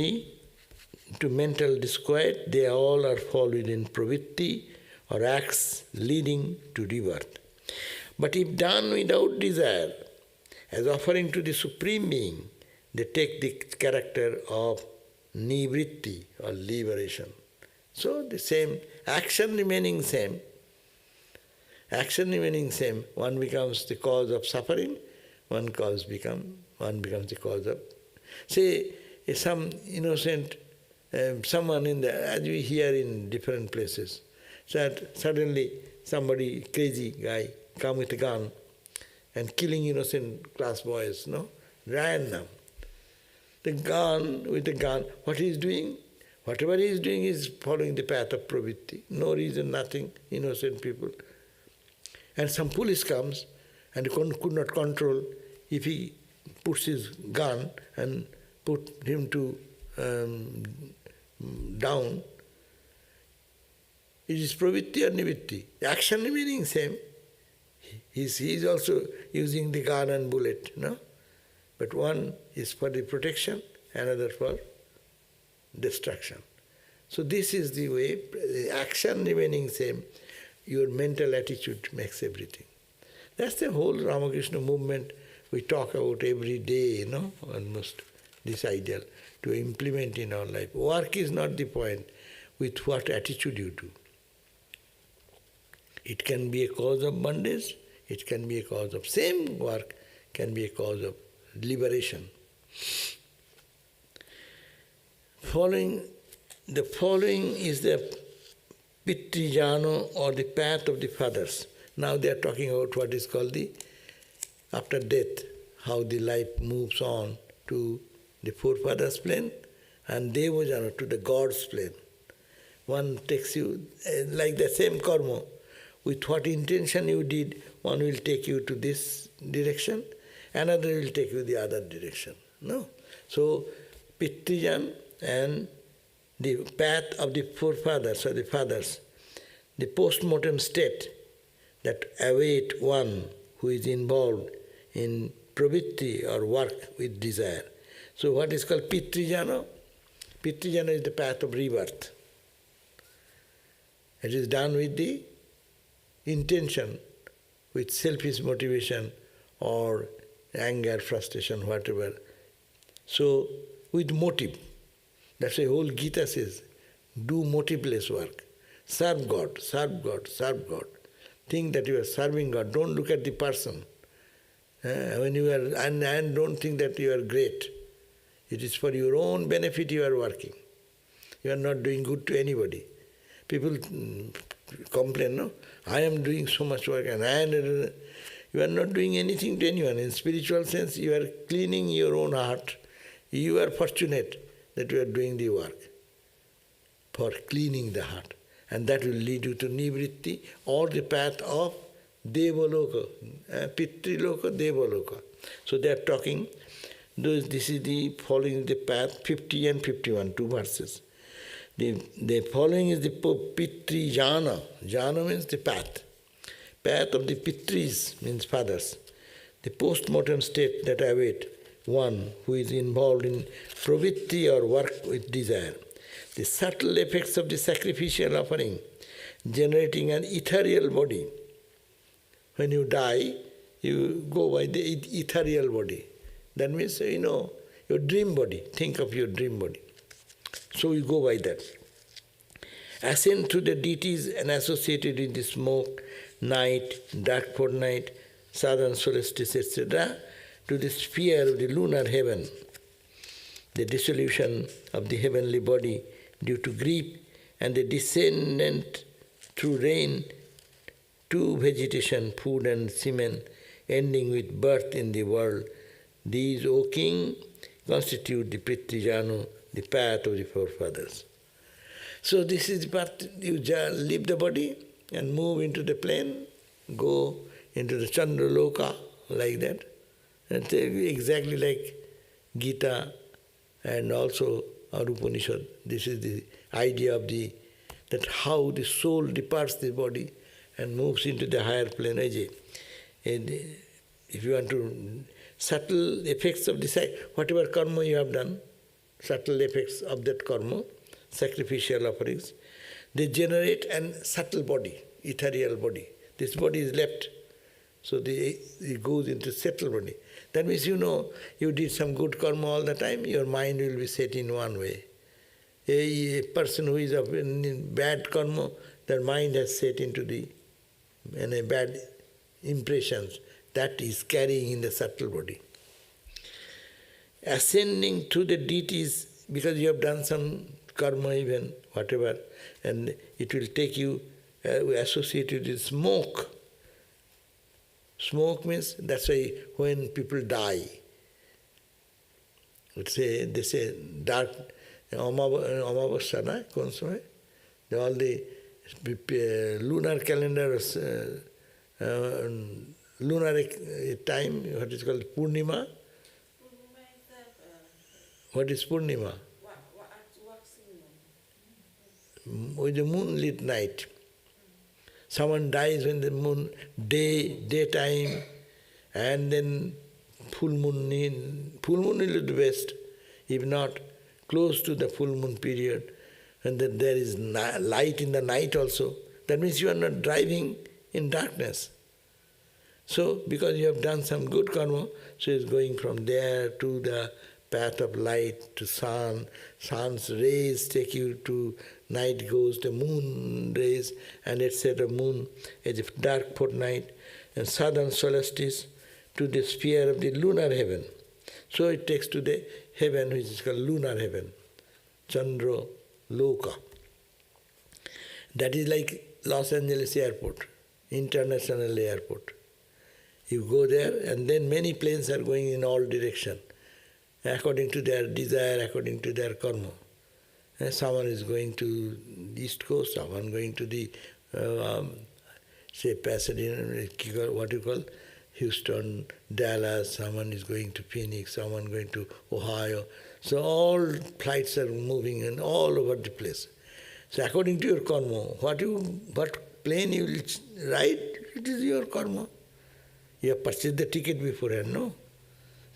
to mental disquiet, they all are fall within pravitti, or acts leading to rebirth. But if done without desire, as offering to the Supreme Being, they take the character of nivritti, or liberation. So the same, action remaining same, one becomes the cause of suffering, one becomes the cause of. Say, some innocent, someone as we hear in different places, that suddenly somebody, crazy guy, come with a gun and killing innocent class boys, random. With the gun, what he is doing? Whatever he is doing is following the path of pravritti. No reason, nothing, innocent people. And some police comes and could not control. If he puts his gun and put him to down, it is pravritti or nivitti. Action remaining same. He is also using the gun and bullet, But one is for the protection, another for destruction. So this is the way, the action remaining same, your mental attitude makes everything. That's the whole Ramakrishna movement we talk about every day, almost, this ideal, to implement in our life. Work is not the point, with what attitude you do. It can be a cause of bondage, it can be a cause of, same work can be a cause of liberation. The following is the Pitrijano, or the path of the fathers. Now they are talking about what is called the, after death, how the life moves on to the forefathers' plane and Devajana, to the God's plane. One takes you, like the same karma, with what intention you did, one will take you to this direction, another will take you the other direction. So, Pitrijan and the path of the forefathers or the fathers, the post-mortem state that await one who is involved in pravritti or work with desire. So what is called Pitrijana? Pitrijana is the path of rebirth. It is done with the intention, with selfish motivation or anger, frustration, whatever. So with motive. That's why whole Gita says, do motiveless work. Serve God, serve God, serve God. Think that you are serving God. Don't look at the person. When you are, and don't think that you are great. It is for your own benefit you are working. You are not doing good to anybody. People complain, I am doing so much work and you are not doing anything to anyone. In spiritual sense, you are cleaning your own heart. You are fortunate that you are doing the work for cleaning the heart. And that will lead you to nivritti, or the path of Devaloka, Pitriloka, Devaloka. So they are talking, this is the following the path, 50 and 51, 2 verses. The following is the Pitrijana. Jana means the path. Path of the Pitris means fathers. The post-mortem state that await one who is involved in pravritti or work with desire. The subtle effects of the sacrificial offering, generating an ethereal body. When you die, you go by the ethereal body. That means, your dream body. Think of your dream body. So you go by that. Ascend to the deities and associated with the smoke, night, dark fortnight, southern solstice, etc., to the sphere of the lunar heaven. The dissolution of the heavenly body due to grief and the descendant through rain to vegetation, food and semen, ending with birth in the world. These, O king, constitute the Pitrijano, the path of the forefathers. So this is the path, you leave the body and move into the plane, go into the Chandraloka, like that. And exactly like Gita and also our Upanishad. This is the idea of that how the soul departs the body and moves into the higher plane. And if you want to, subtle effects of whatever karma you have done, subtle effects of that karma, sacrificial offerings, they generate an subtle body, ethereal body. This body is left, so it goes into subtle body. That means you did some good karma all the time, your mind will be set in one way. A person who is in bad karma, their mind has set into bad impressions, that is carrying in the subtle body. Ascending through the deities, because you have done some karma even, whatever, and it will take you, associated with smoke. Smoke means, that's why when people die, they say dark, Amavasya, na? All the lunar calendar, lunar time, what is called Purnima. What is Purnima? With the moonlit night. Someone dies when the moon, daytime, and then full moon is the best. If not, close to the full moon period, and then there is light in the night also. That means you are not driving in darkness. So, because you have done some good karma, so it's going from there to the path of light, to sun. Sun's rays take you to night, goes the moon rays, and etc. Moon is a dark fortnight, and southern solstice to the sphere of the lunar heaven. So it takes to the heaven which is called lunar heaven, Chandra Loka. That is like Los Angeles airport, international airport. You go there, and then many planes are going in all directions, according to their desire, according to their karma. Someone is going to the East Coast, someone going to the, say, Pasadena, what you call, Houston, Dallas, someone is going to Phoenix, someone going to Ohio. So all flights are moving in all over the place. So according to your karma, what plane you will ride, it is your karma. You have purchased the ticket beforehand, no?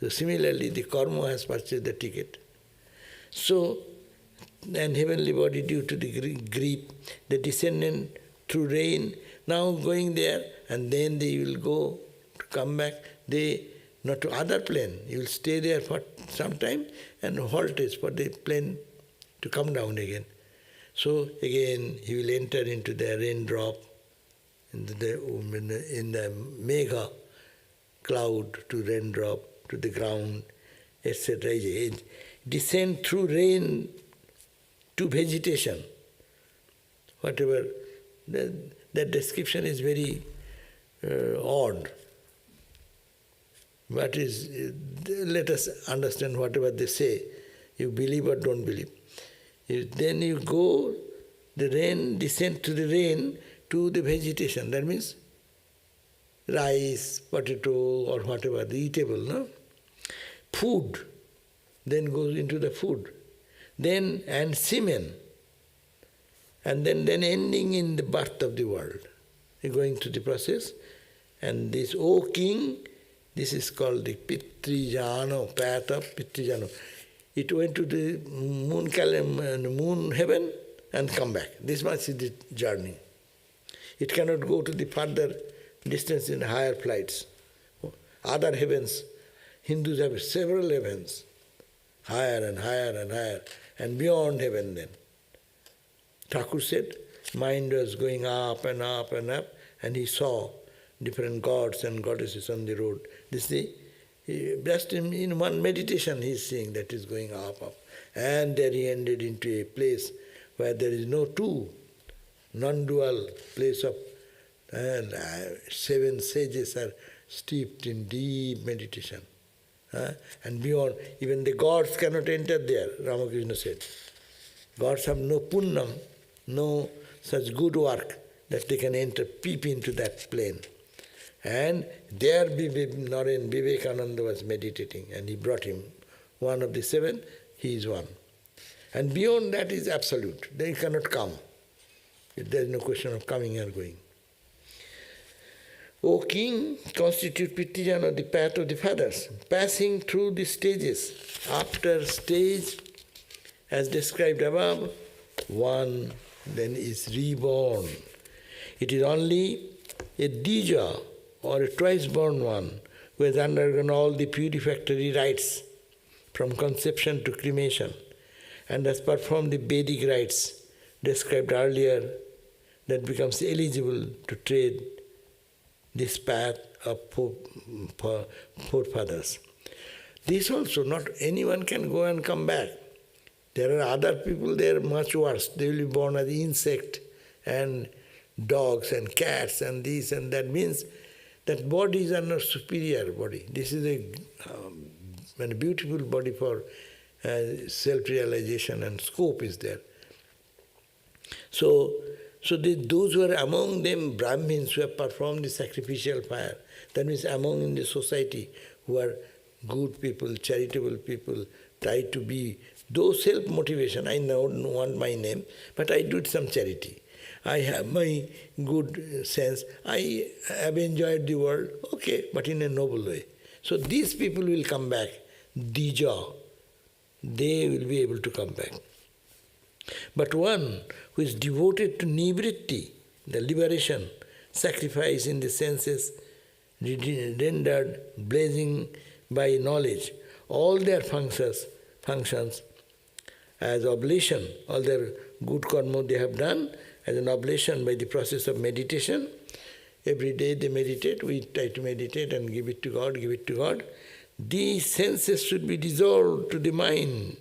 So similarly, the karma has purchased the ticket. So, and heavenly body due to the grief, the descendant through rain, now going there, and then they will go to come back. They not to other plane. You will stay there for some time and halt is for the plane to come down again. So again he will enter into the raindrop, in the megha cloud to raindrop to the ground, etc. Descend through rain to vegetation. Whatever, that description is very odd. But let us understand whatever they say. You believe or don't believe. Then you go, the rain, descend to the rain to the vegetation. That means rice, potato, or whatever, the eatable, no? Food, then goes into the food. Then, and semen. And then ending in the birth of the world. You're going through the process. And this, O king, this is called the Pitrijano, path of Pitrijano. It went to the moon heaven and come back. This much is the journey. It cannot go to the further distance in higher flights. Other heavens, Hindus have several heavens, higher and higher and higher, and beyond heaven then. Thakur said, mind was going up and up and up, and he saw different gods and goddesses on the road. This is just in one meditation he is seeing that is going up, up. And there he ended into a place where there is no two, non-dual place of, and 7 sages are steeped in deep meditation. And beyond, even the gods cannot enter there, Ramakrishna said. Gods have no punnam, no such good work that they can enter, peep into that plane. And there Naren Vivekananda was meditating, and he brought him. One of the 7, he is one. And beyond that is absolute. They cannot come. There is no question of coming or going. O king, constitute Pitrijana the path of the fathers, passing through the stages. After stage, as described above, one then is reborn. It is only a Dija, or a twice-born one, who has undergone all the purificatory rites from conception to cremation, and has performed the Vedic rites described earlier, that becomes eligible to tread this path of forefathers. This also, not anyone can go and come back. There are other people there much worse. They will be born as insect and dogs and cats and this and that. Means that bodies are not superior body. This is a beautiful body for self-realization, and scope is there. So those who are among them Brahmins who have performed the sacrificial fire, that means among in the society who are good people, charitable people, try to be, those self-motivation, I don't want my name, but I do some charity. I have my good sense, I have enjoyed the world, okay, but in a noble way. So these people will come back, Dija, they will be able to come back. But one who is devoted to nivritti, the liberation, sacrifice in the senses, rendered blazing by knowledge, all their functions as oblation, all their good karma they have done as an oblation by the process of meditation. Every day they meditate, we try to meditate and give it to God, give it to God. These senses should be dissolved to the mind,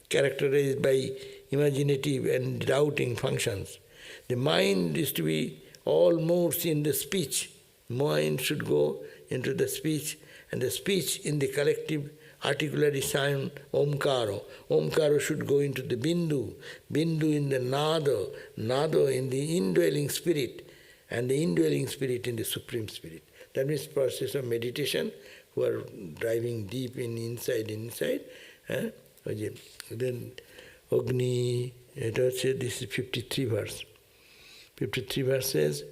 characterized by imaginative and doubting functions. The mind is to be almost in the speech. Mind should go into the speech, and the speech in the collective articulatory sound, Omkara. Omkara should go into the Bindu, Bindu in the Nada, Nada in the indwelling spirit, and the indwelling spirit in the Supreme Spirit. That means process of meditation, who are driving deep inside. Then Agni, this is 53 verse. 53 verse says,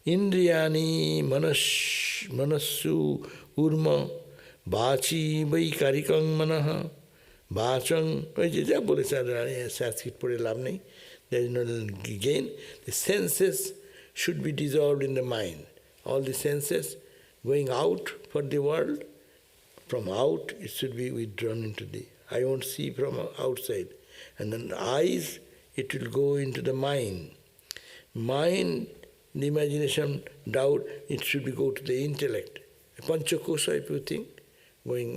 Indriyani manassu urma bachi vaikarikang manaha bachang. Sanskrit pore lav nahi. There is no gain. The senses should be dissolved in the mind. All the senses going out for the world, from out it should be withdrawn into the, I won't see from outside. And then the eyes, it will go into the mind. Mind, the imagination, doubt, it should be go to the intellect. Panchakosha, if you think, going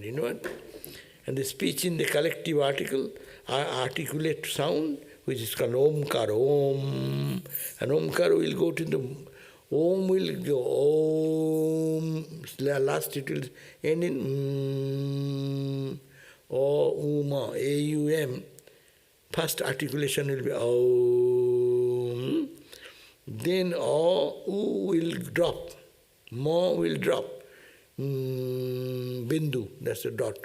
inward. And the speech in the collective articulate sound, which is called Omkara, Om. And Omkara will go to the, Om will go, Om, last it will end in O-uma, A-U-M. First articulation will be Om. Then O-U will drop. Ma will drop. Bindu, that's a dot.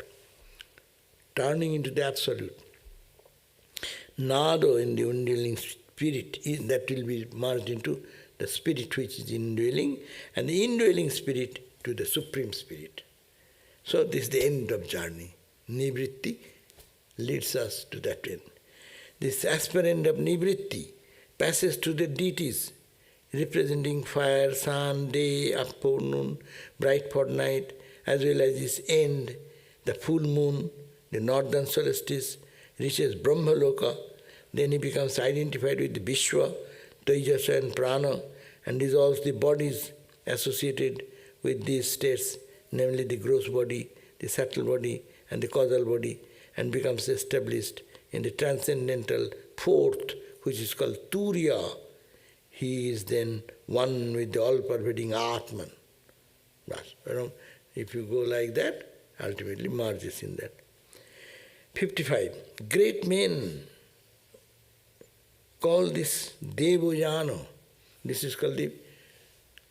Turning into the absolute. Nado in the indwelling spirit, that will be merged into the spirit which is indwelling, and the indwelling spirit to the Supreme Spirit. So this is the end of journey. Nivritti leads us to that end. This aspirant of Nivritti passes to the deities, representing fire, sun, day, afternoon, bright fortnight, as well as this end, the full moon, the northern solstice, reaches Brahmaloka. Then he becomes identified with the Vishwa, Tejas and Prana, and dissolves the bodies associated with these states, namely the gross body, the subtle body, and the causal body, and becomes established in the transcendental fourth, which is called Turiya. He is then one with the all-pervading Atman. If you go like that, ultimately merges in that. 55. Great men call this Devojana. This is called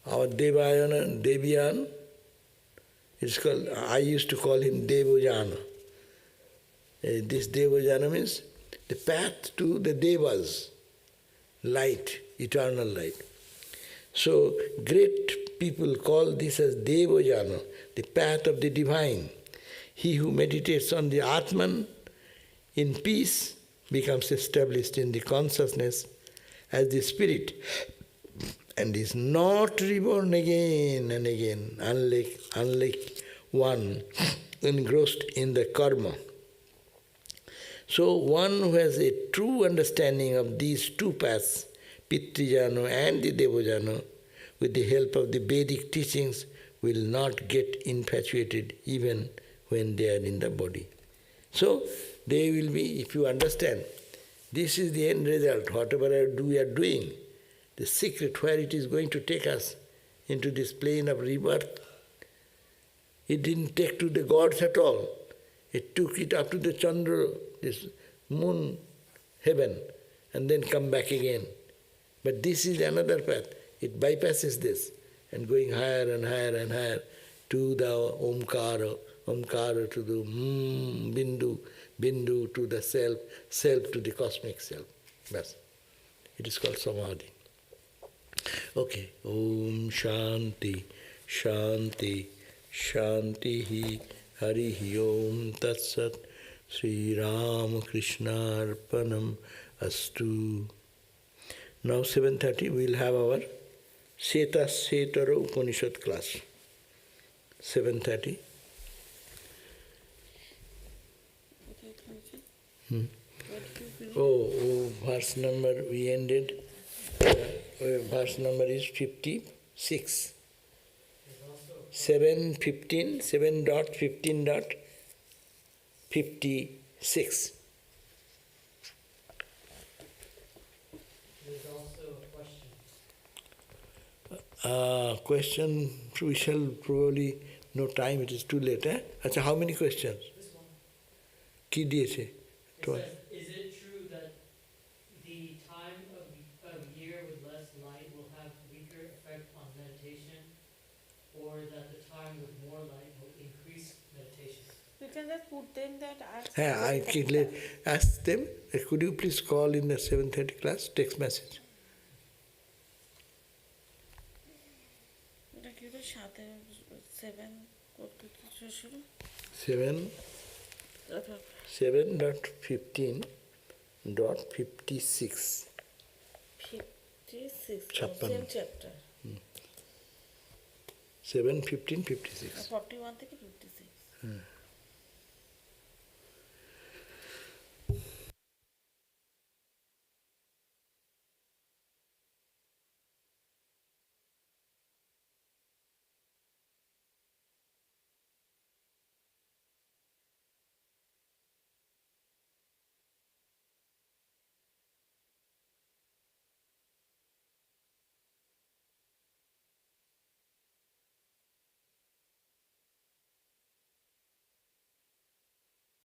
our Devayana, Deviyan. It's called, I used to call him Devojana. This Devojana means the path to the Devas, light, eternal light. So great people call this as Devojana, the path of the divine. He who meditates on the Atman in peace becomes established in the consciousness as the spirit and is not reborn again and again, unlike one engrossed in the karma. So one who has a true understanding of these two paths, Pitrijana and the Devojana, with the help of the Vedic teachings, will not get infatuated even when they are in the body. So, they will be, if you understand, this is the end result, whatever we are doing, the secret where it is going to take us into this plane of rebirth. It didn't take to the gods at all. It took it up to the Chandra, this moon heaven, and then come back again. But this is another path. It bypasses this and going higher and higher and higher to the Omkara to the Bindu, Bindu to the self, self to the cosmic self. Bas. It is called Samadhi. Okay. Om Shanti, Shanti, Shanti Harihi Om Tat Sat Sri Ram Krishna Arpanam Astu. Now 7:30 we will have our Seta Setara Upanishad class. 7:30. Verse number we ended. Verse number is 56. 7:15, 7.15.56. There's also a question. Question, we shall probably, no time, it is too late. Achha, how many questions? This one. Ki diyeche? It says, is it true that the time of year with less light will have weaker effect on meditation, or that the time with more light will increase meditation? You can just put them that Ask them, could you please call in the 7:30 class, text message. এটা কি হলো 7.15.56. 56 Chappan. same chapter 7:15.56. 41 থেকে 56